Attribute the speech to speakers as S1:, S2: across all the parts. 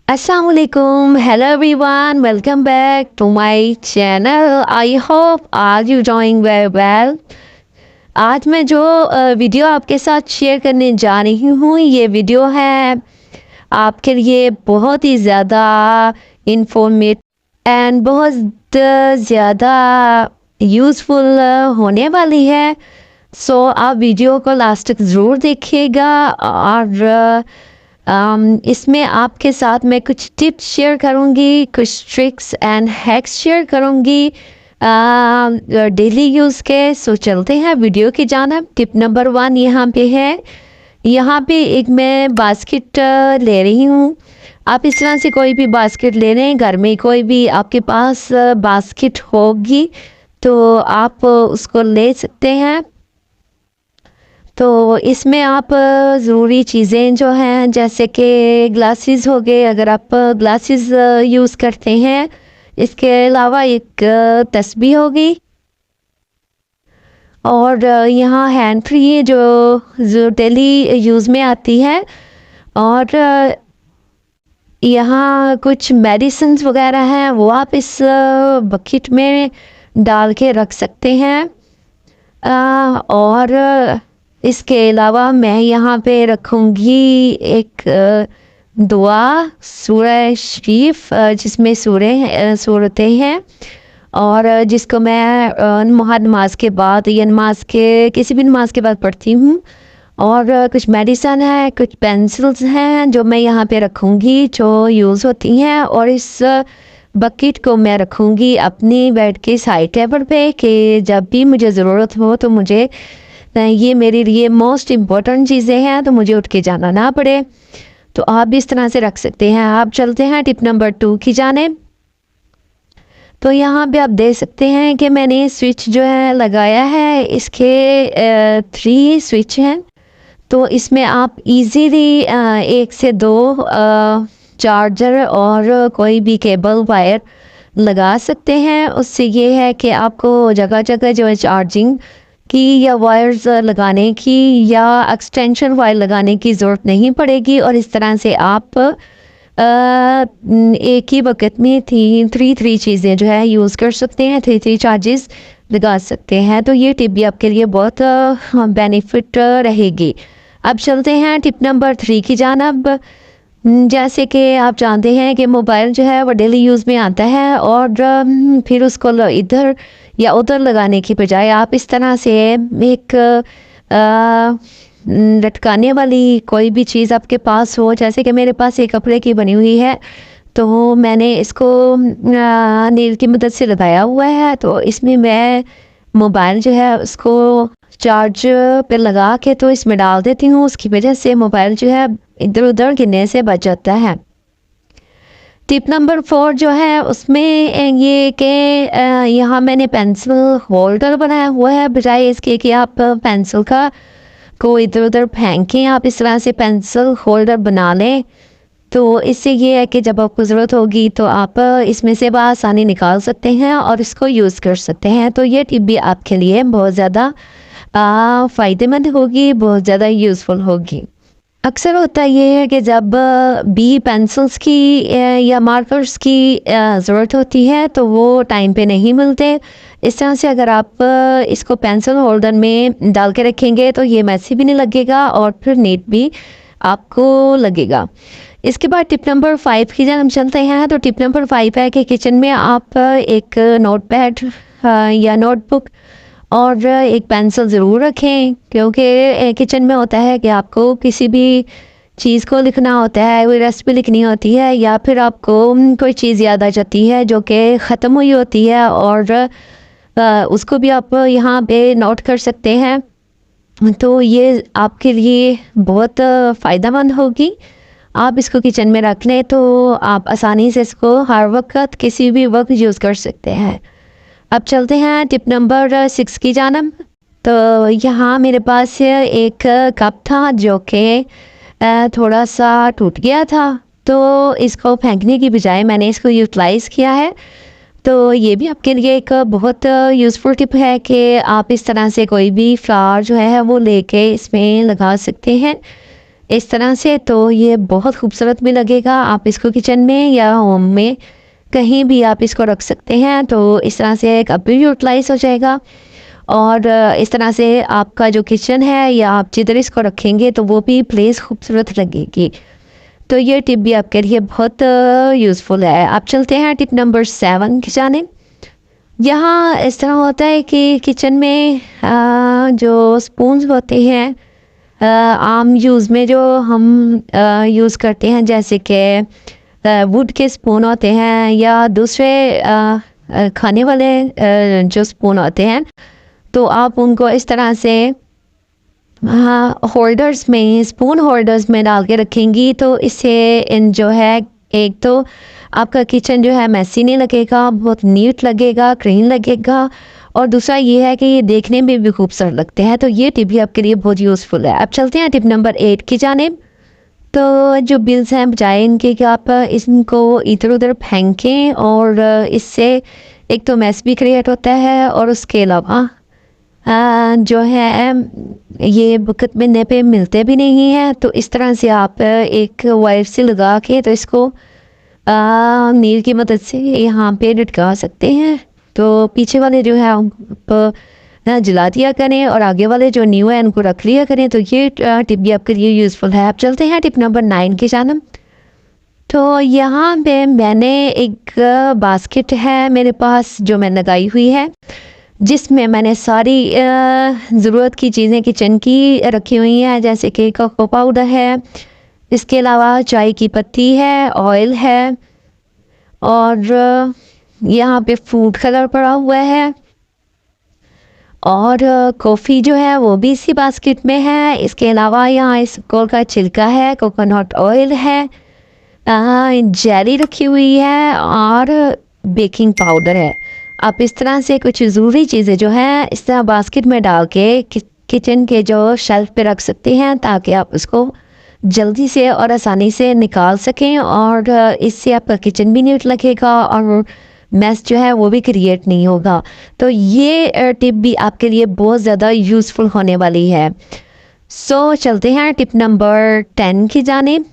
S1: Assalamualaikum. Hello everyone. Welcome back to my channel. I hope are you doing very well. आज मैं जो video आपके साथ share करने जा रही हूँ ये वीडियो है आपके लिए बहुत ही ज़्यादा इंफॉर्मेटिव एंड बहुत ज़्यादा यूज़फुल होने वाली है। सो आप वीडियो को लास्ट तक ज़रूर देखिएगा और इसमें आपके साथ मैं कुछ टिप्स शेयर करूँगी, कुछ ट्रिक्स एंड हैक्स शेयर करूँगी डेली यूज़ के। सो चलते हैं वीडियो की जानिब। टिप नंबर 1 यहाँ पे है। यहाँ पे एक मैं बास्केट ले रही हूँ। आप इस तरह से कोई भी बास्केट ले लें, घर में कोई भी आपके पास बास्केट होगी तो आप उसको ले सकते हैं। तो इसमें आप ज़रूरी चीज़ें जो हैं जैसे कि ग्लासेस हो गए, अगर आप ग्लासेस यूज़ करते हैं। इसके अलावा एक तस्बीह होगी और यहाँ हैंड फ्री जो डेली यूज़ में आती है। और यहाँ कुछ मेडिसिन्स वगैरह हैं वो आप इस बकेट में डाल के रख सकते हैं। और इसके अलावा मैं यहाँ पे रखूँगी एक दुआ सूरह शरीफ जिसमें सूरतें हैं और जिसको मैं हर नमाज के बाद या नमाज के किसी भी नमाज के बाद पढ़ती हूँ। और कुछ मेडिसन है, कुछ पेंसिल्स हैं जो मैं यहाँ पे रखूँगी जो यूज़ होती हैं। और इस बकेट को मैं रखूँगी अपनी बेड के साइड टेबल पे कि जब भी मुझे ज़रूरत हो तो मुझे ये मेरे लिए मोस्ट इम्पॉर्टेंट चीज़ें हैं तो मुझे उठ के जाना ना पड़े। तो आप भी इस तरह से रख सकते हैं। आप चलते हैं टिप नंबर 2 की जानिब। तो यहाँ पे आप देख सकते हैं कि मैंने स्विच जो है लगाया है। इसके 3 स्विच हैं तो इसमें आप इजीली 1 से 2 चार्जर और कोई भी केबल वायर लगा सकते हैं। उससे ये है कि आपको जगह जगह जो है चार्जिंग की या वायर्स लगाने की या एक्सटेंशन वायर लगाने की ज़रूरत नहीं पड़ेगी। और इस तरह से आप एक ही वक्त में 3 चीज़ें जो है यूज़ कर सकते हैं, 3 चार्जेस लगा सकते हैं। तो ये टिप भी आपके लिए बहुत बेनिफिट रहेगी। अब चलते हैं टिप नंबर 3 की जानिब। जैसे कि आप जानते हैं कि मोबाइल जो है वो डेली यूज़ में आता है और फिर उसको इधर या उधर लगाने की बजाय आप इस तरह से एक लटकाने वाली कोई भी चीज़ आपके पास हो। जैसे कि मेरे पास एक कपड़े की बनी हुई है तो मैंने इसको नील की मदद से लगाया हुआ है। तो इसमें मैं मोबाइल जो है उसको चार्ज पे लगा के तो इसमें डाल देती हूँ। उसकी वजह से मोबाइल जो है इधर उधर गिरने से बच जाता है। टिप नंबर 4 जो है उसमें ये कि यहाँ मैंने पेंसिल होल्डर बनाया हुआ है। बजाय इसके कि आप पेंसिल को इधर उधर फेंकें, आप इस तरह से पेंसिल होल्डर बना लें। तो इससे ये है कि जब आपको ज़रूरत होगी तो आप इसमें से आसानी निकाल सकते हैं और इसको यूज़ कर सकते हैं। तो ये टिप भी आपके लिए बहुत ज़्यादा फ़ायदेमंद होगी, बहुत ज़्यादा यूज़फुल होगी। अक्सर होता ये है कि जब भी पेंसिल्स की या मार्कर्स की ज़रूरत होती है तो वो टाइम पे नहीं मिलते। इस तरह से अगर आप इसको पेंसिल होल्डर में डाल के रखेंगे तो ये मैसी भी नहीं लगेगा और फिर नीट भी आपको लगेगा। इसके बाद टिप नंबर 5 की जानिब चलते हैं। तो टिप नंबर 5 है कि किचन में आप एक नोटपैड या नोटबुक और एक पेंसिल ज़रूर रखें, क्योंकि किचन में होता है कि आपको किसी भी चीज़ को लिखना होता है, कोई रेसिपी लिखनी होती है या फिर आपको कोई चीज़ याद आ जाती है जो कि ख़त्म हुई होती है और उसको भी आप यहाँ पे नोट कर सकते हैं। तो ये आपके लिए बहुत फ़ायदेमंद होगी। आप इसको किचन में रख लें तो आप आसानी से इसको हर वक्त किसी भी वक्त यूज़ कर सकते हैं। अब चलते हैं टिप नंबर 6 की जानिब। तो यहाँ मेरे पास एक कप था जो कि थोड़ा सा टूट गया था। तो इसको फेंकने की बजाय मैंने इसको यूटिलाइज़ किया है। तो ये भी आपके लिए एक बहुत यूज़फुल टिप है कि आप इस तरह से कोई भी फ्लावर जो है वो लेके इसमें लगा सकते हैं। इस तरह से, तो ये बहुत खूबसूरत भी लगेगा। आप इसको किचन में या होम में कहीं भी आप इसको रख सकते हैं, तो इस तरह से कब भी यूटिलाइज हो जाएगा। और इस तरह से आपका जो किचन है या आप जिधर इसको रखेंगे तो वो भी प्लेस खूबसूरत लगेगी। तो ये टिप भी आपके लिए बहुत यूज़फुल है। आप चलते हैं टिप नंबर 7 की जानिब। यहाँ इस तरह होता है कि किचन में जो स्पून्स होते हैं आम यूज़ में जो हम यूज़ करते हैं, जैसे कि वुड के स्पून होते हैं या दूसरे खाने वाले जो स्पून होते हैं, तो आप उनको इस तरह से होल्डर्स में, स्पून होल्डर्स में डाल के रखेंगी, तो इससे इन जो है, एक तो आपका किचन जो है मैसी नहीं लगेगा, बहुत नीट लगेगा, क्लीन लगेगा। और दूसरा ये है कि ये देखने में भी खूबसूरत लगते हैं। तो ये टिप भी आपके लिए बहुत यूज़फुल है। अब चलते हैं टिप नंबर 8 की जानिब। तो जो बिल्स हैं, बजाय इनके कि आप इनको इधर उधर फेंकें, और इससे एक तो मैस भी क्रिएट होता है, और उसके अलावा जो है ये वक्त मिलने पे मिलते भी नहीं हैं। तो इस तरह से आप एक वायर से लगा के तो इसको नील की मदद से यहाँ पे लटका सकते हैं। तो पीछे वाले जो है आप जला दिया करें, और आगे वाले जो न्यू है उनको रख लिया करें। तो ये टिप भी आपके लिए यूज़फुल है। आप चलते हैं टिप नंबर 9 की जानिब। तो यहाँ पे मैंने एक बास्केट है मेरे पास जो मैं लगाई हुई है, जिसमें मैंने सारी ज़रूरत की चीज़ें किचन की रखी हुई हैं, जैसे कि कोको पाउडर है, इसके अलावा चाय की पत्ती है, ऑयल है, और यहाँ पे फूड कलर पड़ा हुआ है, और कॉफ़ी जो है वो भी इसी बास्केट में है। इसके अलावा यहाँ इसको का छिलका है, कोकोनट ऑयल है, जेली रखी हुई है, और बेकिंग पाउडर है। आप इस तरह से कुछ ज़रूरी चीज़ें जो हैं इस तरह बास्केट में डाल के किचन के जो शेल्फ पे रख सकते हैं, ताकि आप उसको जल्दी से और आसानी से निकाल सकें, और इससे आपका किचन भी नीट लगेगा और मैस जो है वो भी क्रिएट नहीं होगा। तो ये टिप भी आपके लिए बहुत ज़्यादा यूज़फुल होने वाली है। सो चलते हैं टिप नंबर 10 की जानिब।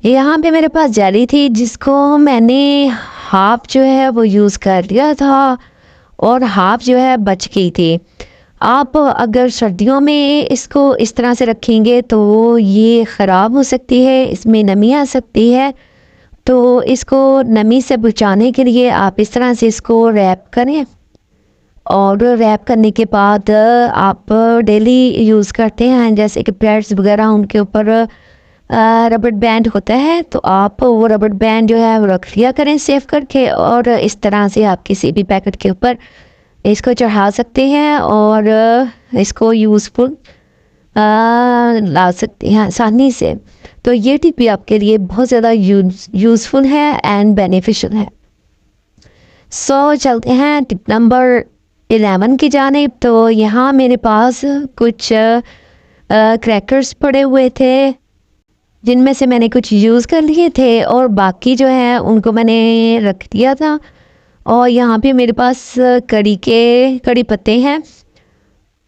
S1: यहाँ पे मेरे पास जेली थी, जिसको मैंने हाफ जो है वो यूज़ कर लिया था, और हाफ जो है बच गई थी। आप अगर सर्दियों में इसको इस तरह से रखेंगे तो ये ख़राब हो सकती है, इसमें नमी आ सकती है। तो इसको नमी से बचाने के लिए आप इस तरह से इसको रैप करें, और रैप करने के बाद आप डेली यूज़ करते हैं, जैसे कि ब्रेड्स वगैरह, उनके ऊपर रबड़ बैंड होता है, तो आप वो रबड़ बैंड जो है वो रख लिया करें सेव करके, और इस तरह से आप किसी भी पैकेट के ऊपर इसको चढ़ा सकते हैं, और इसको यूज़फुल ला सकते हैं आसानी से। तो ये टिप भी आपके लिए बहुत ज़्यादा यूज़फुल है एंड बेनिफिशियल है। सो चलते हैं टिप नंबर 11 की जानिब। तो यहाँ मेरे पास कुछ क्रैकर्स पड़े हुए थे, जिनमें से मैंने कुछ यूज़ कर लिए थे, और बाकी जो है उनको मैंने रख दिया था। और यहाँ पे मेरे पास कड़ी पत्ते हैं,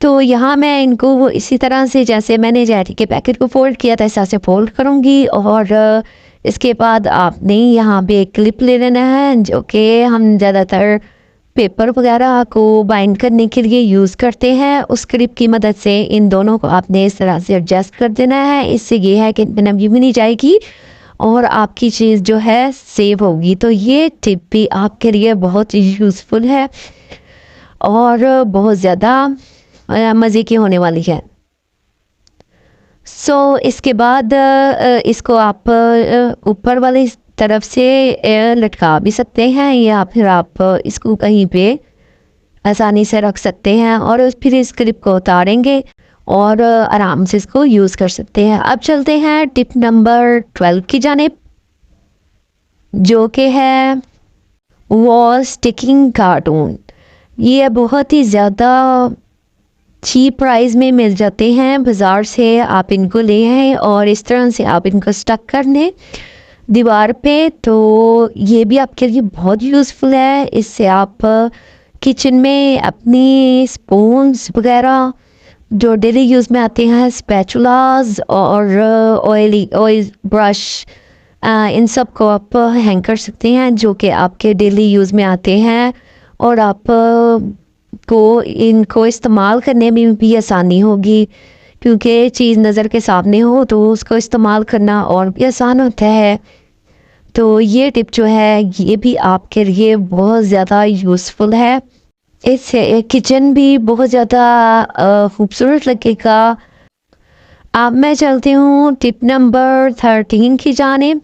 S1: तो यहाँ मैं इनको वो इसी तरह से, जैसे मैंने जेली के पैकेट को फोल्ड किया था, इस तरह से फोल्ड करूँगी। और इसके बाद आपने यहाँ पे एक क्लिप ले लेना है, जो कि हम ज़्यादातर पेपर वगैरह को बाइंड करने के लिए यूज़ करते हैं। उस क्लिप की मदद से इन दोनों को आपने इस तरह से एडजस्ट कर देना है। इससे ये है कि नमी भी नहीं जाएगी और आपकी चीज़ जो है सेव होगी। तो ये टिप भी आपके लिए बहुत यूज़फुल है और बहुत ज़्यादा मज़े की होने वाली है। सो इसके बाद इसको आप ऊपर वाली तरफ से लटका भी सकते हैं, या फिर आप इसको कहीं पे आसानी से रख सकते हैं, और फिर इस क्लिप को उतारेंगे और आराम से इसको यूज़ कर सकते हैं। अब चलते हैं टिप नंबर 12 की जानिब, जो कि है वॉल स्टिकिंग कार्टून। ये बहुत ही ज़्यादा चीप प्राइस में मिल जाते हैं बाज़ार से। आप इनको ले आएँ और इस तरह से आप इनको स्टक कर लें दीवार पे, तो ये भी आपके लिए बहुत यूज़फुल है। इससे आप किचन में अपनी स्पून्स वगैरह जो डेली यूज़ में आते हैं स्पैचुलास और ऑयल ब्रश, इन सब को आप हैंग कर सकते हैं जो कि आपके डेली यूज़ में आते हैं और आप को इनको इस्तेमाल करने में भी आसानी होगी क्योंकि चीज़ नज़र के सामने हो तो उसको इस्तेमाल करना और भी आसान होता है। तो ये टिप जो है ये भी आपके लिए बहुत ज़्यादा यूज़फुल है। इससे किचन भी बहुत ज़्यादा खूबसूरत लगेगा। अब मैं चलती हूँ टिप नंबर 13 की जानिब।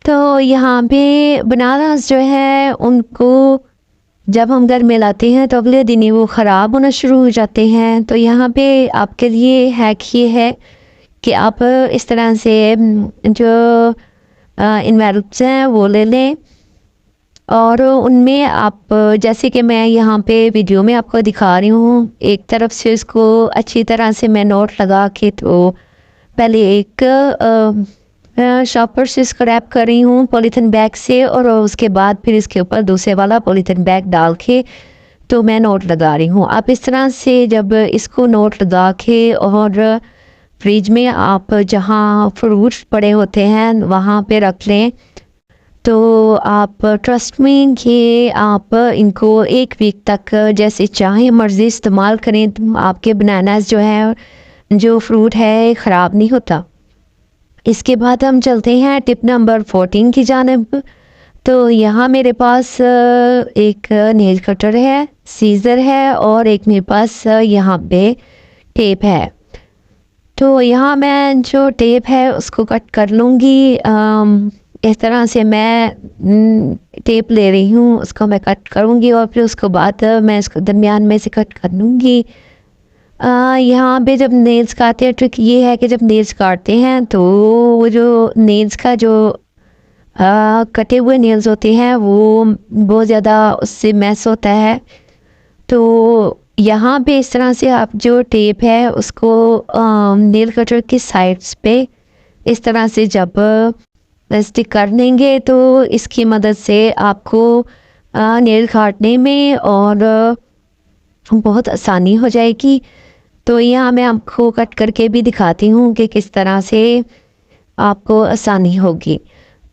S1: तो यहाँ पे बनानास जो है उनको जब हम घर में लाते हैं तो अगले दिन ही वो ख़राब होना शुरू हो जाते हैं। तो यहाँ पे आपके लिए हैक ये है कि आप इस तरह से जो इन्वेलप्स हैं वो ले लें और उनमें आप जैसे कि मैं यहाँ पे वीडियो में आपको दिखा रही हूँ, एक तरफ से इसको अच्छी तरह से मैं नोट लगा के तो पहले एक शॉपर से इसको रैप कर रही हूँ पॉलीथीन बैग से और उसके बाद फिर इसके ऊपर दूसरे वाला पॉलीथीन बैग डाल के तो मैं नोट लगा रही हूँ। आप इस तरह से जब इसको नोट लगा के और फ्रिज में आप जहाँ फ्रूट्स पड़े होते हैं वहाँ पे रख लें तो आप ट्रस्ट में कि आप इनको एक वीक तक जैसे चाहे मर्ज़ी इस्तेमाल करें तो आपके बनानास जो है जो फ्रूट है ख़राब नहीं होता। इसके बाद हम चलते हैं टिप नंबर 14 की जानिब। तो यहाँ मेरे पास एक नेल कटर है, सीज़र है और एक मेरे पास यहाँ पे टेप है। तो यहाँ मैं जो टेप है उसको कट कर लूँगी। इस तरह से मैं टेप ले रही हूँ उसको मैं कट करूँगी और फिर उसके बाद मैं इसको दरमियान में से कट कर लूँगी। यहाँ पे जब नेल्स काटते हैं ट्रिक ये है कि जब नेल्स काटते हैं तो वो जो नेल्स का जो कटे हुए नेल्स होते हैं वो बहुत ज़्यादा उससे मैस होता है। तो यहाँ पे इस तरह से आप जो टेप है उसको नेल कटर की साइड्स पे इस तरह से जब स्टिक कर देंगे तो इसकी मदद से आपको नेल काटने में और बहुत आसानी हो जाएगी। तो यहाँ मैं आपको कट करके भी दिखाती हूँ कि किस तरह से आपको आसानी होगी।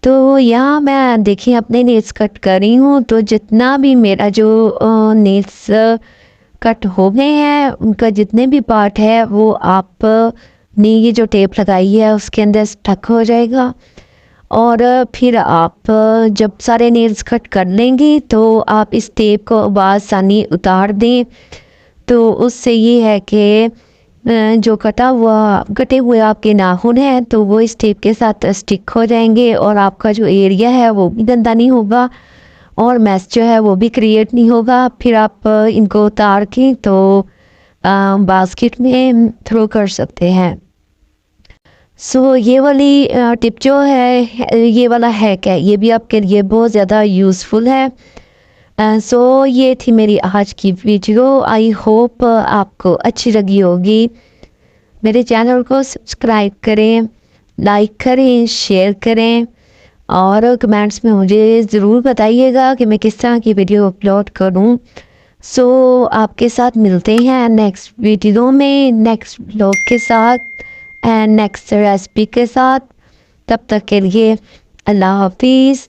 S1: तो यहाँ मैं देखिए अपने नेल्स कट कर रही हूँ तो जितना भी मेरा जो नेल्स कट हो गए हैं उनका जितने भी पार्ट है वो आप ने ये जो टेप लगाई है उसके अंदर स्टक हो जाएगा और फिर आप जब सारे नेल्स कट कर लेंगे तो आप इस टेप को आसानी उतार दें तो उससे ये है कि जो कटे हुए आपके नाखून हैं तो वो इस टेप के साथ स्टिक हो जाएंगे और आपका जो एरिया है वो भी गंदा नहीं होगा और मैस जो है वो भी क्रिएट नहीं होगा। फिर आप इनको उतार के तो बास्केट में थ्रो कर सकते हैं। सो ये वाली टिप जो है ये वाला हैक है ये भी आपके लिए बहुत ज़्यादा यूज़फुल है। सो ये थी मेरी आज की वीडियो। आई होप आपको अच्छी लगी होगी। मेरे चैनल को सब्सक्राइब करें, लाइक करें, शेयर करें और कमेंट्स में मुझे ज़रूर बताइएगा कि मैं किस तरह की वीडियो अपलोड करूं। सो आपके साथ मिलते हैं नेक्स्ट वीडियो में नेक्स्ट ब्लॉग के साथ एंड नेक्स्ट रेसिपी के साथ। तब तक के लिए अल्लाह हाफिज़।